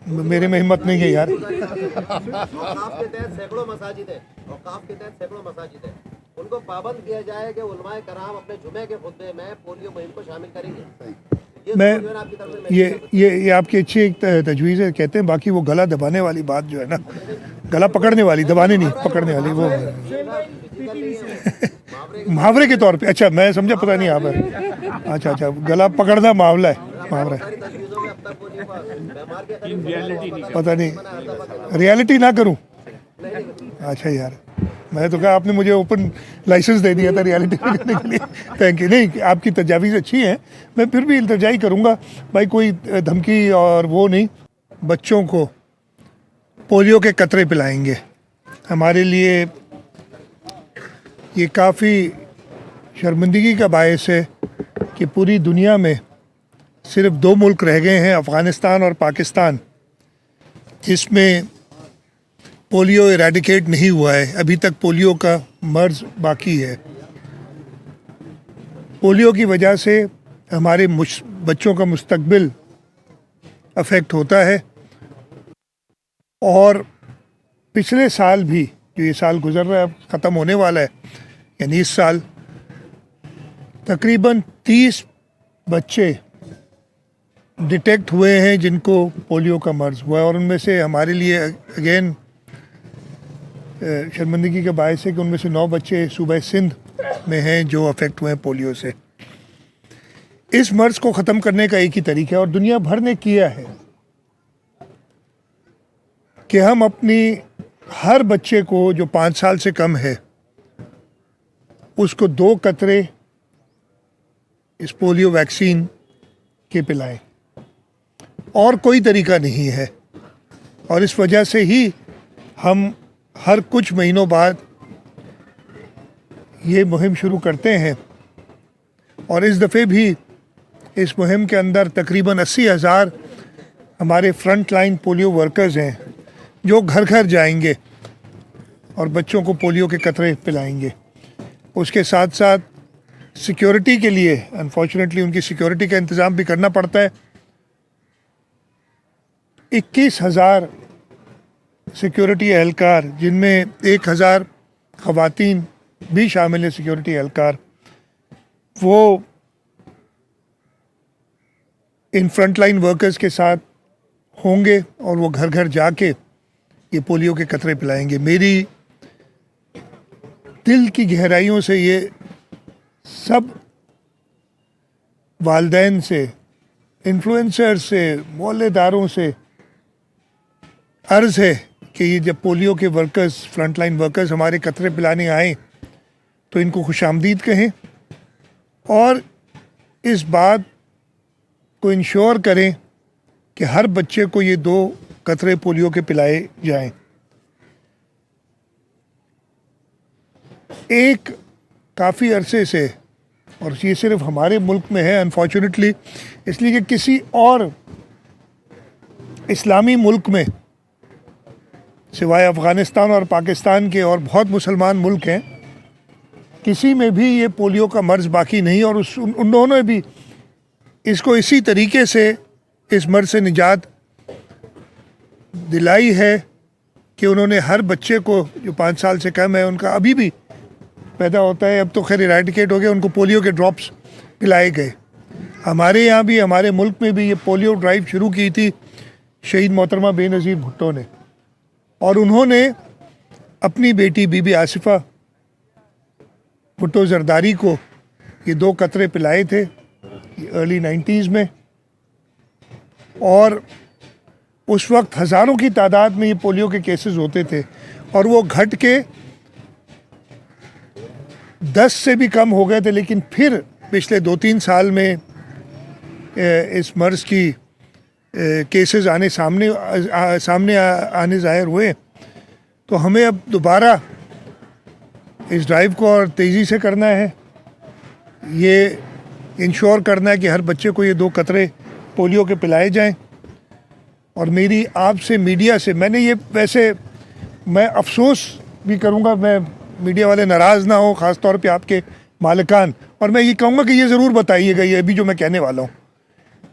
मेरे में हिम्मत नहीं है यार। काफ के तहत सैकड़ों मसाजिद है और काफ के तहत सैकड़ों मसाजिद है, उनको पाबंद किया जाए कि उलमाए कराम अपने जुमे के खुतबे में पोलियो मुहिम को शामिल करेंगे। मैं जो है ना आपकी तरफ से ये आपकी अच्छी एक तजवीज़ है, कहते हैं। बाकी वो गला दबाने वाली बात जो है ना, गला पकड़ने वाली, दबाने नहीं, पकड़ने वाली, वो मुहावरे के तौर पे। अच्छा, मैं समझा, पता नहीं आप। अच्छा, गला पकड़ना मामला है, मुहावरा है। तजवीज़ों में अब तक पोलियो का बीमार के करीब पता नहीं, रियलिटी ना करूं। अच्छा यार, मैं तो कहा आपने मुझे ओपन लाइसेंस दे दिया था रियलिटी करने के लिए। Thank you. नहीं, आपकी तजावीज़ अच्छी हैं, मैं फिर भी इल्तिजाई करूंगा भाई, कोई धमकी और वो नहीं। बच्चों को पोलियो के कतरे पिलाएंगे, हमारे लिए ये काफ़ी शर्मिंदगी का बायस है कि पूरी दुनिया में सिर्फ 2 मुल्क रह गए हैं, अफ़गानिस्तान और पाकिस्तान, जिसमें पोलियो इरेडिकेट नहीं हुआ है। अभी तक पोलियो का मर्ज बाकी है। पोलियो की वजह से हमारे बच्चों का मुस्तकबिल अफेक्ट होता है। और पिछले साल भी, जो ये साल गुजर रहा है, ख़त्म होने वाला है, यानी इस साल तकरीबन 30 बच्चे डिटेक्ट हुए हैं जिनको पोलियो का मर्ज हुआ है। और उनमें से हमारे लिए अगेन शर्मिंदगी का बायस है कि उनमें से 9 बच्चे सूबा सिंध में हैं जो अफेक्ट हुए हैं पोलियो से। इस मर्ज को ख़त्म करने का एक ही तरीका है, और दुनिया भर ने किया है, कि हम अपनी हर बच्चे को जो 5 साल से कम है उसको 2 कतरे इस पोलियो वैक्सीन के पिलाएं। और कोई तरीका नहीं है। और इस वजह से ही हम हर कुछ महीनों बाद ये मुहिम शुरू करते हैं। और इस दफ़े भी इस मुहिम के अंदर तकरीबन 80,000 हमारे फ्रंट लाइन पोलियो वर्कर्स हैं जो घर घर जाएंगे और बच्चों को पोलियो के कतरे पिलाएंगे। उसके साथ साथ सिक्योरिटी के लिए, अनफॉर्चुनेटली उनकी सिक्योरिटी का इंतज़ाम भी करना पड़ता है। 21,000 सिक्योरिटी एहलकार, जिनमें 1,000 ख़वातीन भी शामिल है सिक्योरिटी एहलकार, वो इन फ्रंट लाइन वर्कर्स के साथ होंगे और वो घर घर जाके ये पोलियो के कतरे पिलाएंगे। मेरी दिल की गहराइयों से ये सब वालिदैन से, इन्फ्लुएंसर से, मोहल्लेदारों से अर्ज़ है कि ये जब पोलियो के वर्कर्स, फ्रंट लाइन वर्कर्स हमारे कतरे पिलाने आएँ तो इनको खुशामदीद कहें और इस बात को इंश्योर करें कि हर बच्चे को ये 2 कतरे पोलियो के पिलाए जाएं। एक काफ़ी अरसे से, और ये सिर्फ हमारे मुल्क में है अनफॉर्चुनेटली, इसलिए कि किसी और इस्लामी मुल्क में सिवाय अफ़गानिस्तान और पाकिस्तान के, और बहुत मुसलमान मुल्क हैं, किसी में भी ये पोलियो का मर्ज बाकी नहीं। और उन्होंने भी इसको इसी तरीके से, इस मर्ज से निजात दिलाई है कि उन्होंने हर बच्चे को जो 5 साल से कम है, उनका अभी भी पैदा होता है, अब तो खैर इरेडिकेट हो गया, उनको पोलियो के ड्रॉप्स पिलाए गए। हमारे यहाँ भी, हमारे मुल्क में भी ये पोलियो ड्राइव शुरू की थी शहीद मोहतरमा बेनज़ीर भुट्टो ने, और उन्होंने अपनी बेटी बीबी आसिफा भुट्टो जरदारी को ये 2 कतरे पिलाए थे अर्ली 90s में। और उस वक्त हज़ारों की तादाद में ये पोलियो के केसेस होते थे, और वो घट के 10 से भी कम हो गए थे। लेकिन फिर पिछले 2-3 साल में इस मर्ज़ की केसेस सामने आने ज़ाहिर हुए, तो हमें अब दोबारा इस ड्राइव को और तेज़ी से करना है। ये इंश्योर करना है कि हर बच्चे को ये 2 कतरे पोलियो के पिलाए जाएं। और मेरी आपसे, मीडिया से, मैंने ये, वैसे मैं अफसोस भी करूँगा, मैं मीडिया वाले नाराज़ ना हो, ख़ास तौर पे आपके मालिकान, और मैं ये कहूँगा कि ये ज़रूर बताइएगा ये अभी जो मैं कहने वाला हूँ।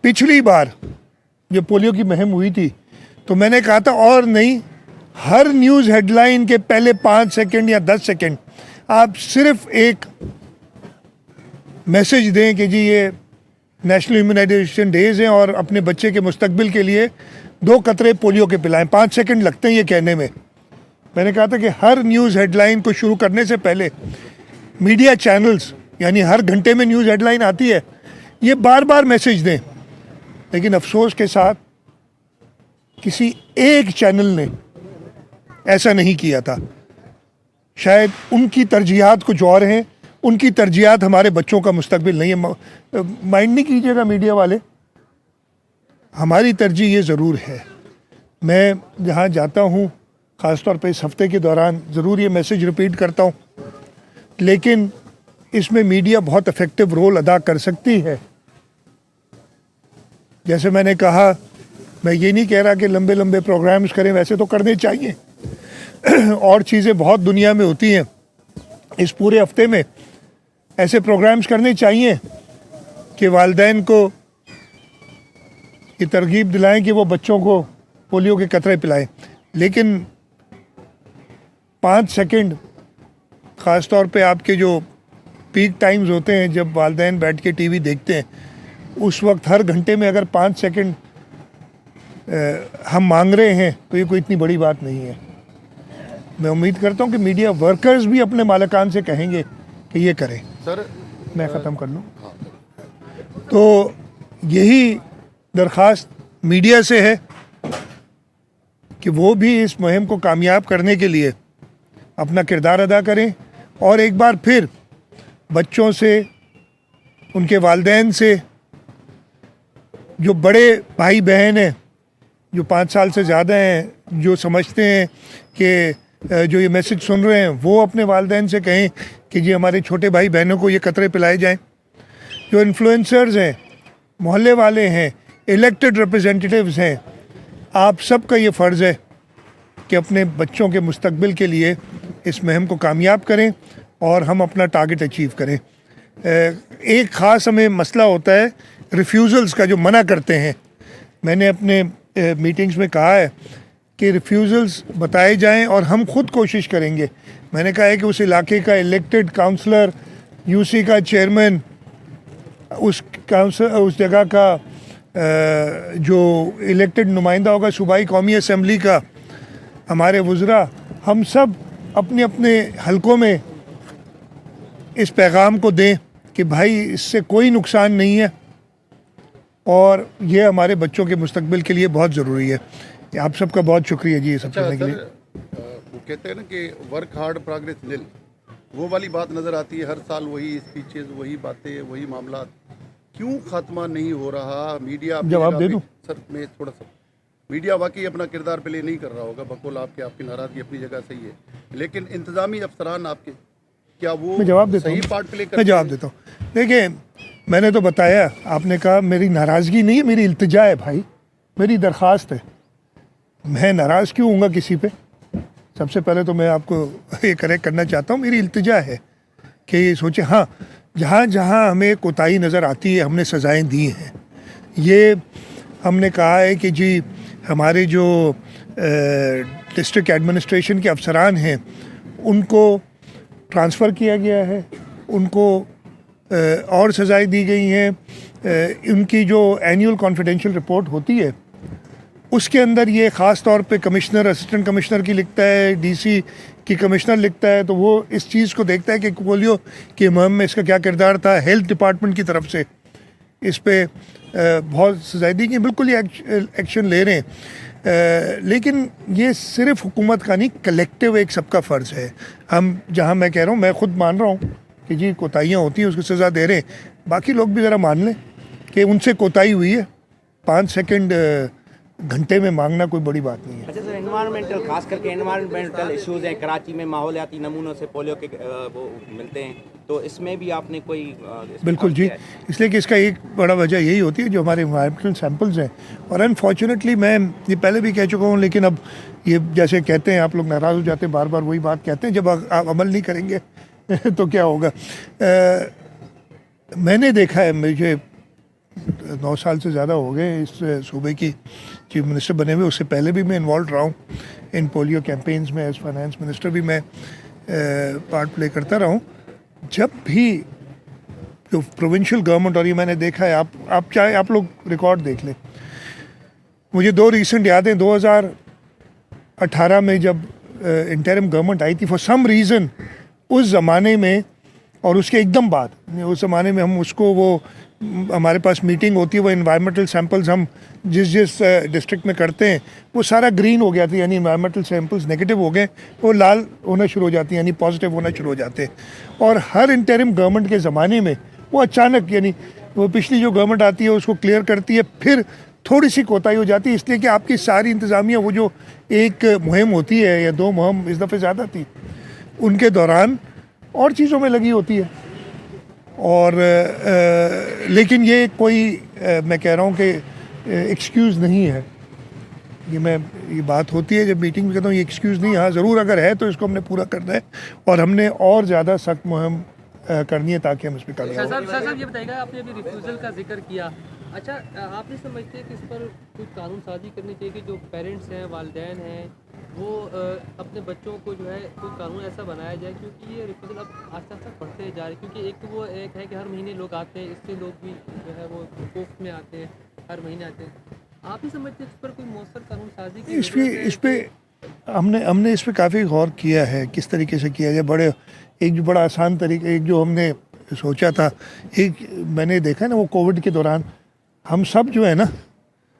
पिछली बार जब पोलियो की मुहिम हुई थी तो मैंने कहा था और नहीं, हर न्यूज़ हेडलाइन के पहले 5 सेकंड या 10 सेकंड आप सिर्फ एक मैसेज दें कि जी ये नेशनल इम्यूनाइजेशन डेज हैं और अपने बच्चे के मुस्तकबिल के लिए 2 कतरे पोलियो के पिलाएं। 5 सेकंड लगते हैं ये कहने में। मैंने कहा था कि हर न्यूज़ हेडलाइन को शुरू करने से पहले मीडिया चैनल्स, यानी हर घंटे में न्यूज़ हेडलाइन आती है, ये बार बार मैसेज दें। लेकिन अफसोस के साथ किसी एक चैनल ने ऐसा नहीं किया था। शायद उनकी तरजीहात कुछ और हैं, उनकी तरजीहात हमारे बच्चों का मुस्तकबिल नहीं है। माइंड नहीं कीजिएगा मीडिया वाले, हमारी तरजीह ये ज़रूर है। मैं जहाँ जाता हूँ, ख़ास तौर पे इस हफ्ते के दौरान ज़रूर ये मैसेज रिपीट करता हूँ, लेकिन इसमें मीडिया बहुत इफ़ेक्टिव रोल अदा कर सकती है। जैसे मैंने कहा, मैं ये नहीं कह रहा कि लंबे लंबे प्रोग्राम्स करें, वैसे तो करने चाहिए और चीज़ें बहुत दुनिया में होती हैं। इस पूरे हफ्ते में ऐसे प्रोग्राम्स करने चाहिए कि वालिदैन को ये तरगीब दिलाएं कि वो बच्चों को पोलियो के कतरे पिलाएं। लेकिन 5 सेकंड, ख़ास तौर पे आपके जो पीक टाइम्स होते हैं जब वालिदैन बैठ के टीवी देखते हैं, उस वक्त हर घंटे में अगर 5 सेकंड हम मांग रहे हैं तो ये कोई इतनी बड़ी बात नहीं है। मैं उम्मीद करता हूँ कि मीडिया वर्कर्स भी अपने मालिकान से कहेंगे कि ये करें। सर मैं ख़त्म कर लूँ तो यही दरख्वास्त मीडिया से है कि वो भी इस मुहिम को कामयाब करने के लिए अपना किरदार अदा करें और एक बार फिर बच्चों से, उनके वालिदैन से, जो बड़े भाई बहन हैं जो 5 साल से ज़्यादा हैं, जो समझते हैं कि जो ये मैसेज सुन रहे हैं, वो अपने वालिदैन से कहें कि जी हमारे छोटे भाई बहनों को ये कतरे पिलाए जाएं। जो इन्फ्लुएंसर्स हैं, मोहल्ले वाले हैं, इलेक्टेड रिप्रेजेंटेटिव्स हैं, आप सबका ये फ़र्ज़ है कि अपने बच्चों के मुस्तकबिल के लिए इस मुहिम को कामयाब करें और हम अपना टारगेट अचीव करें। एक ख़ास हमें मसला होता है रिफ्यूज़ल्स का, जो मना करते हैं। मैंने अपने मीटिंग्स में कहा है कि रिफ्यूज़ल्स बताए जाएं और हम खुद कोशिश करेंगे। मैंने कहा है कि उस इलाके का इलेक्टेड काउंसलर, यूसी का चेयरमैन, उस जगह का जो इलेक्टेड नुमाइंदा होगा सूबाई कौमी असम्बली का, हमारे वज़रा, हम सब अपने अपने हलकों में इस पैगाम को दें कि भाई इससे कोई नुकसान नहीं है और ये हमारे बच्चों के मुस्तकबिल के लिए बहुत ज़रूरी है। आप सबका बहुत शुक्रिया जी ये सब करने के लिए। वो कहते हैं ना कि वर्क हार्ड प्रोग्रेस निल, वो वाली बात नज़र आती है हर साल। वही स्पीचेस, वही बातें, वही मामला, क्यों खात्मा नहीं हो रहा? मीडिया जवाब दे दूं सर? मैं थोड़ा सा, मीडिया वाकई अपना किरदार प्ले नहीं कर रहा होगा, बकौल आपकी नाराज़गी अपनी जगह सही है, लेकिन इंतज़ामी अफसरान आपके, क्या वो मैं जवाब देता सही हूँ। पार्ट प्ले करते मैं जवाब हैं? देता हूँ। देखिए, मैंने तो बताया, आपने कहा मेरी नाराज़गी नहीं है, मेरी इल्तिजा है भाई, मेरी दरख्वास्त है। मैं नाराज़ क्यों हूँगा किसी पे? सबसे पहले तो मैं आपको ये करेक्ट करना चाहता हूँ, मेरी इल्तिजा है कि ये सोचे, हाँ, जहाँ जहाँ हमें कोताही नज़र आती है हमने सज़ाएँ दी हैं। ये हमने कहा है कि जी हमारे जो डिस्ट्रिक्ट एडमिनिस्ट्रेशन के अफसरान हैं उनको ट्रांसफ़र किया गया है, उनको और सज़ाएँ दी गई हैं। उनकी जो एनुअल कॉन्फिडेंशियल रिपोर्ट होती है उसके अंदर ये ख़ास तौर पे कमिश्नर, असिस्टेंट कमिश्नर की लिखता है, डीसी की कमिश्नर लिखता है, तो वो इस चीज़ को देखता है कि पोलियो की मुहिम में इसका क्या किरदार था। हेल्थ डिपार्टमेंट की तरफ से इस पे बहुत सजाई दी कि बिल्कुल ये एक्शन ले रहे हैं। लेकिन ये सिर्फ हुकूमत का नहीं, कलेक्टिव एक सबका फ़र्ज़ है। हम, जहाँ मैं कह रहा हूँ, मैं ख़ुद मान रहा हूँ कि जी कोताहियाँ होती हैं, उसको सज़ा दे रहे हैं, बाकी लोग भी ज़रा मान लें कि उनसे कोताही हुई है। 5 सेकंड घंटे में मांगना कोई बड़ी बात नहीं है। अच्छा सर, एनवायरमेंटल, खास करके एनवायरमेंटल इश्यूज हैं। कराची में माहौलियाती नमूनों से पोलियो के वो मिलते हैं, तो इसमें भी आपने कोई बिल्कुल जी, इसलिए कि इसका एक बड़ा वजह यही होती है जो हमारे एनवायरमेंटल सैंपल्स हैं। और अनफॉर्चुनेटली मैं ये पहले भी कह चुका हूँ, लेकिन अब ये जैसे कहते हैं, आप लोग नाराज़ हो जाते हैं, बार बार वही बात कहते हैं, जब आप अमल नहीं करेंगे तो क्या होगा। मैंने देखा है, मुझे 9 साल से ज़्यादा हो गए इस सूबे की चीफ मिनिस्टर बने हुए, उससे पहले भी मैं इन्वॉल्व रहा हूँ इन पोलियो कैंपेन्स में, एज फाइनेंस मिनिस्टर भी मैं पार्ट प्ले करता रहा हूँ। जब भी जो प्रोविंशियल गवर्नमेंट, और ये मैंने देखा है, आप चाहे आप लोग रिकॉर्ड देख लें, मुझे 2 रिसेंट याद हैं। 2018 में जब इंटरिम गवर्नमेंट आई थी, फॉर सम रीज़न उस ज़माने में और उसके एकदम बाद, उस ज़माने में हम उसको, वो हमारे पास मीटिंग होती है, वो इन्वायरमेंटल सैंपल्स हम जिस डिस्ट्रिक्ट में करते हैं वो सारा ग्रीन हो गया था, यानी इन्वायरमेंटल सैंपल्स नेगेटिव हो गए, वो लाल होना शुरू हो जाती हैं, यानी पॉजिटिव होना शुरू हो जाते हैं। और हर इंटरिम गवर्नमेंट के ज़माने में वो अचानक, यानी वो पिछली जो गवर्नमेंट आती है उसको क्लियर करती है, फिर थोड़ी सी कोताही हो जाती है, इसलिए कि आपकी सारी इंतज़ामिया, वो जो एक मुहिम होती है या 2 मुहिम इस दफ़े ज़्यादा थी, उनके दौरान और चीज़ों में लगी होती है। और लेकिन ये कोई मैं कह रहा हूँ कि एक्सक्यूज़ नहीं है। ये बात होती है जब मीटिंग में, कहता हूँ ये एक्सक्यूज़ नहीं है। हाँ, ज़रूर अगर है तो इसको हमने पूरा करना है और हमने और ज़्यादा सख्त मुहिम करनी है ताकि हम इस पर कामयाब हों। साहब ये बताइएगा, आपने अभी रिफ्यूज़ल का जिक्र किया, अच्छा आप नहीं समझते कि इस पर कुछ कानून साजी करनी चाहिए कि जो पेरेंट्स हैं, वालिदैन हैं, वो अपने बच्चों को जो है कोई कानून ऐसा बनाया जाए, क्योंकि ये रिफ्यूज़ल अब आस्ते आस्ते बढ़ते जा रहे हैं। क्योंकि एक तो वो एक है कि हर महीने लोग आते हैं, इससे लोग भी जो है वो कोफ में आते हैं, हर महीने आते हैं। आप नहीं समझते इस पर कोई मौसर कानून साजी की? इस पर हमने इस पर काफ़ी गौर किया है, किस तरीके से किया जाए। एक जो बड़ा आसान तरीका, एक जो हमने सोचा था, एक मैंने देखा ना, वो कोविड के दौरान हम सब जो है ना,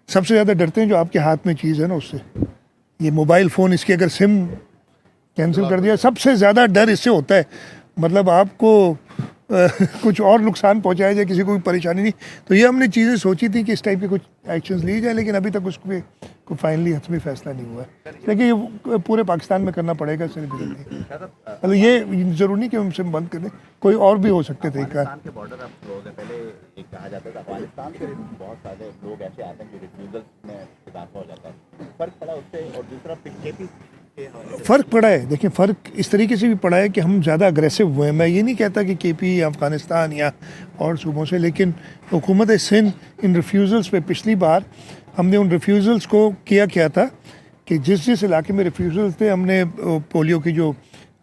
सबसे ज़्यादा डरते हैं जो आपके हाथ में चीज़ है ना उससे, ये मोबाइल फ़ोन, इसकी अगर सिम कैंसिल कर दिया, सबसे ज़्यादा डर इससे होता है। मतलब आपको कुछ और नुकसान पहुंचाया जाए, किसी को भी परेशानी नहीं। तो ये हमने चीज़ें सोची थी कि इस टाइप के कुछ एक्शंस लिए जाए, लेकिन अभी तक उसको कोई फाइनली हतमी फैसला नहीं हुआ है। लेकिन ये पूरे पाकिस्तान में करना पड़ेगा, सिर्फ नहीं। मतलब ये ज़रूरी नहीं कि हम सिम बंद करें, कोई और भी हो सकते थे। पाकिस्तान के बॉर्डर अब क्लोज है। पहले एक कहा जाता था अफगानिस्तान के बहुत सारे लोग ऐसे आते हैं जो रिफ्यूजल में इजाफा हो जाता है, फर्क पड़ा उससे। और दूसरा केपी फ़र्क पड़ा है, देखिए फ़र्क इस तरीके से भी पड़ा है कि हम ज़्यादा अग्रेसिव हुए हैं। मैं ये नहीं कहता कि केपी या अफ़गानिस्तान या और सूबों से, लेकिन हुकूमत सिंध इन रिफ्यूज़ल्स पे, पिछली बार हमने उन रिफ्यूज़ल्स को क्या था कि जिस इलाके में रिफ्यूज़ल्स थे, हमने पोलियो की जो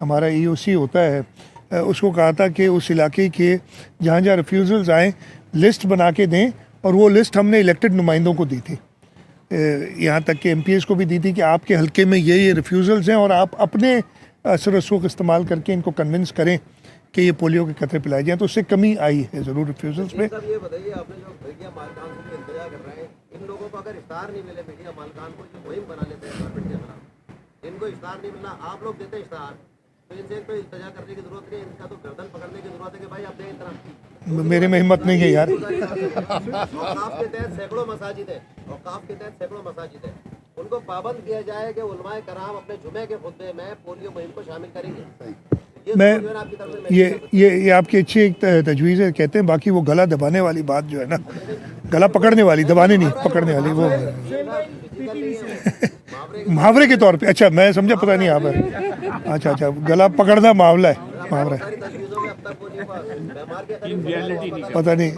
हमारा EOC होता है उसको कहा था कि उस इलाके के जहाँ जहाँ रिफ्यूज़ल्स आएँ लिस्ट बना के दें, और वो लिस्ट हमने इलेक्टेड नुमाइंदों को दी थी, यहाँ तक कि MPs को भी दी थी कि आपके हल्के में ये रिफ्यूज़ल्स हैं और आप अपने असर रसूख इस्तेमाल करके इनको कन्विंस करें कि ये पोलियो के कतरे पिलाए जाएँ। तो उससे कमी आई है ज़रूर रिफ्यूज़ल्स में। सब ये बताइए, आपने जो मीडिया मालकान से इंतजार कर रहे हैं, इन लोगों को अगर इफ्तार नहीं मिले, मीडिया मालकान को जो मुहिम बना लेते हैं गवर्नमेंट के खिलाफ, इनको इफ्तार नहीं मिलना, आप लोग देते इफ्तार, तो इनसे तो इंतजार करने की जरूरत नहीं है, इनका तो गर्दन पकड़ने की जरूरत है कि भाई आप दें इतना। मेरे में हिम्मत नहीं है यार। औकाफ के तहत सैकड़ों मसाजिद है, औकाफ के तहत सैकड़ों मसाजिद है, उनको पाबंद किया जाए कि उलमाए कराम अपने जुमे के खुतबे में पोलियो मुहिम को शामिल करेंगे। मैं ये आपकी अच्छी एक तजवीज़ है, कहते हैं। बाकी वो गला दबाने वाली बात जो है ना, गला पकड़ने वाली, दबाने नहीं, पकड़ने वाली, वो मुहावरे के तौर पे। अच्छा, मैं समझा, पता नहीं आप। अच्छा, गला पकड़ना मामला है, मुहावरा है, पता नहीं,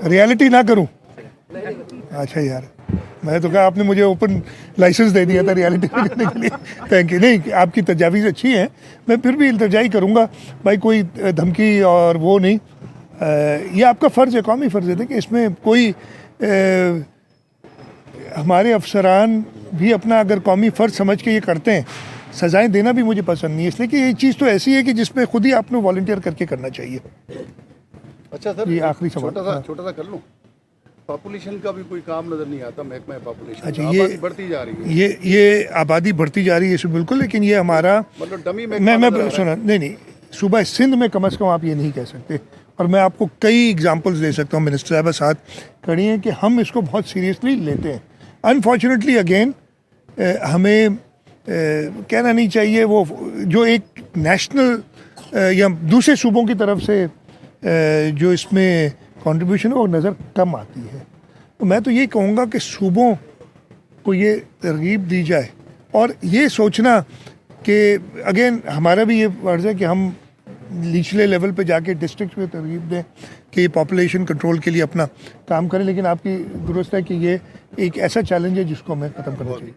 रियलिटी ना करूं। अच्छा यार, मैं तो कहा आपने मुझे ओपन लाइसेंस दे दिया था रियलिटी करने के लिए। Thank you. नहीं, आपकी तजावीज़ अच्छी हैं, मैं फिर भी इल्तिजाई करूँगा भाई, कोई धमकी और वो नहीं। ये आपका फ़र्ज़ है, कौमी फ़र्ज़ है कि इसमें कोई हमारे अफसरान भी अपना अगर कौमी फ़र्ज़ समझ के ये करते हैं, सज़ाएं देना भी मुझे पसंद नहीं है, इसलिए कि ये चीज़ तो ऐसी है कि जिसमें खुद ही आपने वॉलंटियर करके करना चाहिए। अच्छा सर, ये आखिरी सवाल, छोटा सा कर लूँ। पॉपुलेशन का भी कोई काम नज़र नहीं आता, महकमा पॉपुलेशन। अच्छा, आबादी बढ़ती जा रही है, ये आबादी बढ़ती जा रही है, इसमें बिल्कुल। लेकिन ये हमारा मतलब डमी मैं सुना नहीं, सूबा सिंध में कम अज़ कम आप ये नहीं कह सकते। और मैं आपको कई एग्जांपल्स दे सकता हूँ, मिनिस्टर साहब साथ खड़ी हैं, कि हम इसको बहुत सीरियसली लेते हैं। अनफॉर्चुनेटली अगेन हमें कहना नहीं चाहिए, वो जो एक नेशनल या दूसरे सूबों की तरफ से जो इसमें कंट्रीब्यूशन है वो नज़र कम आती है। तो मैं तो ये कहूँगा कि सूबों को ये तरगीब दी जाए, और ये सोचना कि अगेन हमारा भी ये फर्ज़ है कि हम निचले लेवल पे जाके डिस्ट्रिक्ट में तरगीब दें कि ये पॉपुलेशन कंट्रोल के लिए अपना काम करें। लेकिन आपकी दुरुस्त है कि ये एक ऐसा चैलेंज है जिसको हमें ख़त्म करना चाहिए।